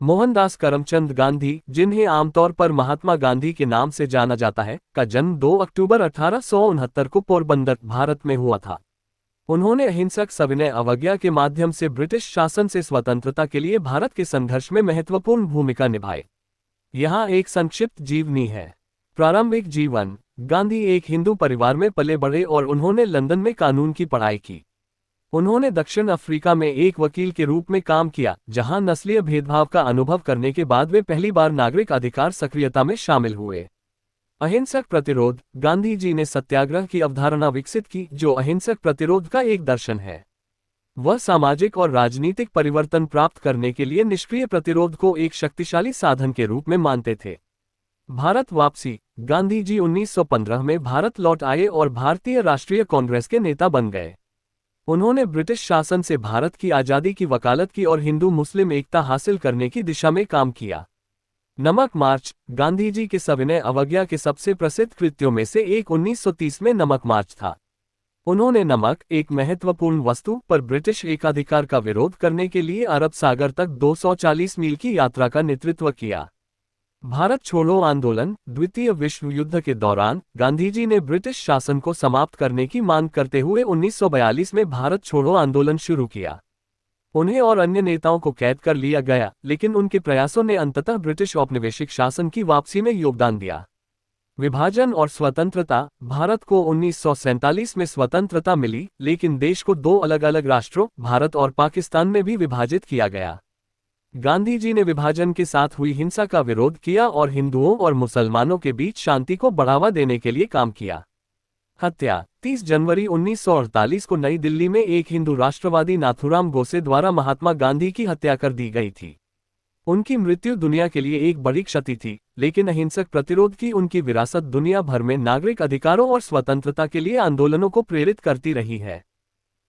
मोहनदास करमचंद गांधी, जिन्हें आमतौर पर महात्मा गांधी के नाम से जाना जाता है, का जन्म 2 अक्टूबर 1869 को पोरबंदर, भारत में हुआ था। उन्होंने अहिंसक सविनय अवज्ञा के माध्यम से ब्रिटिश शासन से स्वतंत्रता के लिए भारत के संघर्ष में महत्वपूर्ण भूमिका निभाई। यहाँ एक संक्षिप्त जीवनी है। प्रारंभिक जीवन। गांधी एक हिंदू परिवार में पले बढ़े और उन्होंने लंदन में कानून की पढ़ाई की। उन्होंने दक्षिण अफ्रीका में एक वकील के रूप में काम किया, जहां नस्लीय भेदभाव का अनुभव करने के बाद वे पहली बार नागरिक अधिकार सक्रियता में शामिल हुए। अहिंसक प्रतिरोध। गांधी जी ने सत्याग्रह की अवधारणा विकसित की, जो अहिंसक प्रतिरोध का एक दर्शन है। वह सामाजिक और राजनीतिक परिवर्तन प्राप्त करने के लिए निष्क्रिय प्रतिरोध को एक शक्तिशाली साधन के रूप में मानते थे। भारत वापसी। गांधी जी 1915 में भारत लौट आए और भारतीय राष्ट्रीय कांग्रेस के नेता बन गए। उन्होंने ब्रिटिश शासन से भारत की आज़ादी की वकालत की और हिंदू मुस्लिम एकता हासिल करने की दिशा में काम किया। नमक मार्च। गांधी जी के सविनय अवज्ञा के सबसे प्रसिद्ध कृत्यों में से एक 1930 में नमक मार्च था। उन्होंने नमक, एक महत्वपूर्ण वस्तु, पर ब्रिटिश एकाधिकार का विरोध करने के लिए अरब सागर तक 240 मील की यात्रा का नेतृत्व किया। भारत छोड़ो आंदोलन। द्वितीय विश्व युद्ध के दौरान गांधीजी ने ब्रिटिश शासन को समाप्त करने की मांग करते हुए 1942 में भारत छोड़ो आंदोलन शुरू किया। उन्हें और अन्य नेताओं को कैद कर लिया गया, लेकिन उनके प्रयासों ने अंततः ब्रिटिश औपनिवेशिक शासन की वापसी में योगदान दिया। विभाजन और स्वतंत्रता। भारत को 1947 में स्वतंत्रता मिली, लेकिन देश को 2 अलग अलग राष्ट्रों, भारत और पाकिस्तान में भी विभाजित किया गया। गांधी जी ने विभाजन के साथ हुई हिंसा का विरोध किया और हिंदुओं और मुसलमानों के बीच शांति को बढ़ावा देने के लिए काम किया। हत्या। 30 जनवरी 1948 को नई दिल्ली में एक हिंदू राष्ट्रवादी नाथूराम गोडसे द्वारा महात्मा गांधी की हत्या कर दी गई थी। उनकी मृत्यु दुनिया के लिए एक बड़ी क्षति थी, लेकिन अहिंसक प्रतिरोध की उनकी विरासत दुनिया भर में नागरिक अधिकारों और स्वतंत्रता के लिए आंदोलनों को प्रेरित करती रही है।